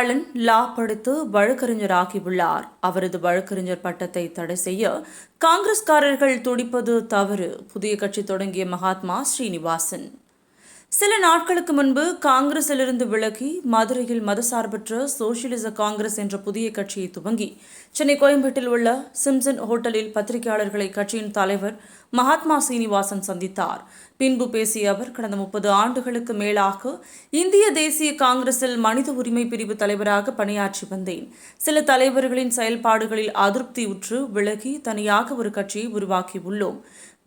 பேரறிவாளன் லா படித்து வழக்கறிஞராகியுள்ளார். அவரது வழக்கறிஞர் பட்டத்தை தடை செய்ய காங்கிரஸ்காரர்கள் துடிப்பது தவறு. புதிய கட்சி தொடங்கிய மகாத்மா ஸ்ரீனிவாசன் சில நாட்களுக்கு முன்பு காங்கிரசிலிருந்து விலகி மதுரையில் மதசார்பற்ற சோசியலிச காங்கிரஸ் என்ற புதிய கட்சியை துவங்கி சென்னை கோயம்பேட்டில் உள்ள சிம்சன் ஹோட்டலில் பத்திரிகையாளர்களை கட்சியின் தலைவர் மகாத்மா சீனிவாசன் சந்தித்தார். பின்பு பேசிய அவர், கடந்த 30 ஆண்டுகளுக்கு மேலாக இந்திய தேசிய காங்கிரஸில் மனித உரிமை பிரிவு தலைவராக பணியாற்றி வந்தேன். சில தலைவர்களின் செயல்பாடுகளில் அதிருப்தியுற்று விலகி தனியாக ஒரு கட்சியை உருவாக்கியுள்ளோம்.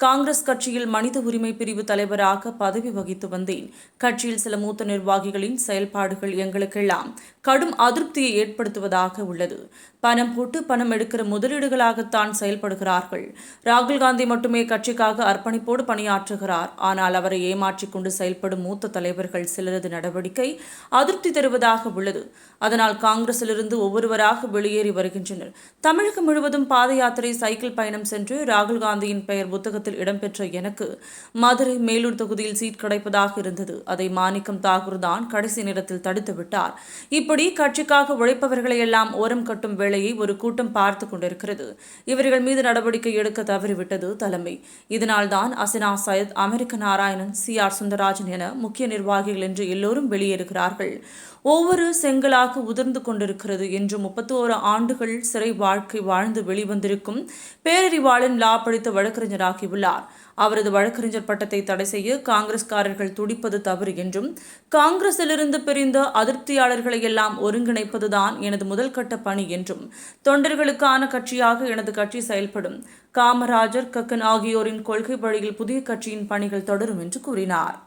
காங்கிரஸ் கட்சியில் மனித உரிமை பிரிவு தலைவராக பதவி வகித்து வந்தேன். கட்சியில் சில மூத்த நிர்வாகிகளின் செயல்பாடுகள் எங்களுக்கெல்லாம் கடும் அதிருப்தியை ஏற்படுத்துவதாக உள்ளது. பணம் போட்டு பணம் எடுக்கிற முதலீடுகளாகத்தான் செயல்படுகிறார்கள். ராகுல் காந்தி மட்டுமே கட்சிக்காக அர்ப்பணிப்போடு பணியாற்றுகிறார். ஆனால் அவரை ஏமாற்றிக் கொண்டு செயல்படும் மூத்த தலைவர்கள் சிலரது நடவடிக்கை அதிருப்தி தருவதாக உள்ளது. அதனால் காங்கிரசிலிருந்து ஒவ்வொருவராக வெளியேறி வருகின்றனர். தமிழகம் முழுவதும் பாத யாத்திரை, சைக்கிள் பயணம் சென்று ராகுல் காந்தியின் பெயர் புத்தகத்தில் இடம்பெற்ற எனக்கு மதுரை மேலூர் தொகுதியில் சீட் கிடைப்பதாக இருந்தது. அதை மாணிக்கம் தாகூர் தான் கடைசி நேரத்தில் தடுத்து விட்டார். இப்படி கட்சிக்காக உழைப்பவர்களை எல்லாம் ஓரம் கட்டும் வேளையை ஒரு கூட்டம் பார்த்து கொண்டிருக்கிறது. இவர்கள் மீது நடவடிக்கை எடுக்க தவறிவிட்டது தலைமை. இதனால் தான் அசினா சையத், அமெரிக்க நாராயணன், CR சுந்தரராஜன் என முக்கிய நிர்வாகிகள் என்று எல்லோரும் வெளியேறுகிறார்கள். ஒவ்வொரு செங்கலாக உதிர்ந்து கொண்டிருக்கிறது என்று 31 ஆண்டுகள் சிறை வாழ்க்கை வாழ்ந்து வெளிவந்திருக்கும் பேரறிவாளன் லா படித்த வழக்கறிஞராகியுள்ளார். அவரது வழக்கறிஞர் பட்டத்தை தடை செய்ய காங்கிரஸ்காரர்கள் துடிப்பது தவறு என்றும், காங்கிரசிலிருந்து பிரிந்த அதிருப்தியாளர்களை எல்லாம் ஒருங்கிணைப்பதுதான் எனது முதல் கட்ட பணி என்றும், தொண்டர்களுக்கான கட்சியாக எனது கட்சி செயல்படும். காமராஜர், கக்கன் ஆகியோரின் கொள்கை வழியில் புதிய கட்சியின் பணிகள் தொடரும் என்று கூறினார்.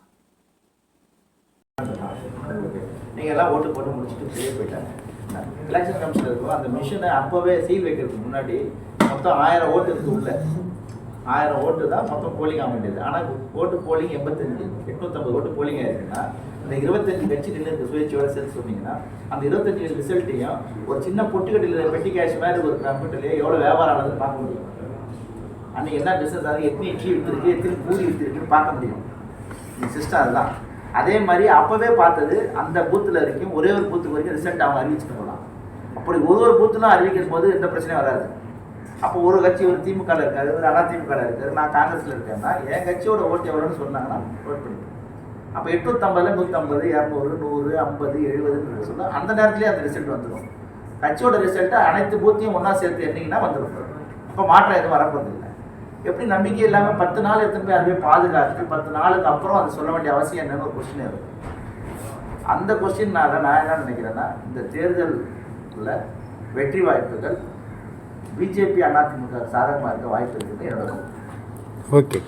நீங்கள் எல்லாம் ஓட்டு போட்டு முடிச்சுட்டு வெளியே போயிட்டாங்க. எலெக்ஷன் கமிஷன் இருக்கும், அந்த மிஷினை அப்போவே சீல் வைக்கிறதுக்கு முன்னாடி மொத்தம் 1000 ஓட்டு இருக்குது. உள்ள 1000 ஓட்டு தான் மொத்தம் போலிங் ஆக வேண்டியது. ஆனால் ஓட்டு போலிங் 85, 850 ஓட்டு போலிங் ஆயிருக்குன்னா அந்த 25 கட்சி நின்று இருக்கு சுயேட்சையோட சேர்த்து சொன்னீங்கன்னா அந்த 25 ரிசல்ட்டையும் ஒரு சின்ன பொட்டுக்கட்டில் பெட்டி கேஷ் மாதிரி ஒரு கம்ப்யூட்டர்லேயே எவ்வளோ வியாபாரம் ஆனதுன்னு பார்க்க முடியும். அன்றைக்கி என்ன பிஸ்னஸ் ஆகுது, எத்தனை இட்லி விற்றுருக்கு, எத்தனை பூரி விற்றுருக்குன்னு பார்க்க முடியும். இந்த சிஸ்டம் அதுதான். அதே மாதிரி அப்போவே பார்த்தது அந்த பூத்தில் வரைக்கும் ஒரே ஒரு பூத்துக்கு வரைக்கும் ரிசல்ட் அவங்க அறிவிச்சுட்டு போகலாம். அப்படி ஒரு பூத்துலாம் அறிவிக்கும் போது எந்த பிரச்சனையும் வராது. அப்போ ஒரு கட்சி, ஒரு திமுகவில் இருக்காது, ஒரு அதிமுகவில் இருக்காது, நான் காங்கிரஸில் இருக்கேன்னா என் கட்சியோட ஓட்டு எவ்வளோன்னு சொன்னாங்கன்னா ஓட் பண்ணிப்பேன். அப்போ 850, 150, 200, 100, 50, 70 சொன்னால் அந்த நேரத்துலேயே அந்த ரிசல்ட் வந்துடும். கட்சியோட ரிசல்ட்டை அனைத்து பூத்தையும் ஒன்றா சேர்த்து எண்ணிங்கன்னா வந்துடும். அப்போ மாற்றம் எதுவும் வரப்போறது இல்லை. எப்படி நம்பிக்கை இல்லாமல் 10 நாள் எடுத்துன்னு போய் அதுவே பாதுகாத்து 10 நாளுக்கு அப்புறம் அது சொல்ல வேண்டிய அவசியம் என்னன்னு ஒரு கொஸ்டின் இருக்கும். அந்த கொஸ்டின்னால நான் என்ன நினைக்கிறேன்னா, இந்த தேர்தலில் வெற்றி வாய்ப்புகள் பிஜேபி அதிமுக சாதகமாக இருக்க வாய்ப்பு இருக்குன்னு என்னோட. ஓகே.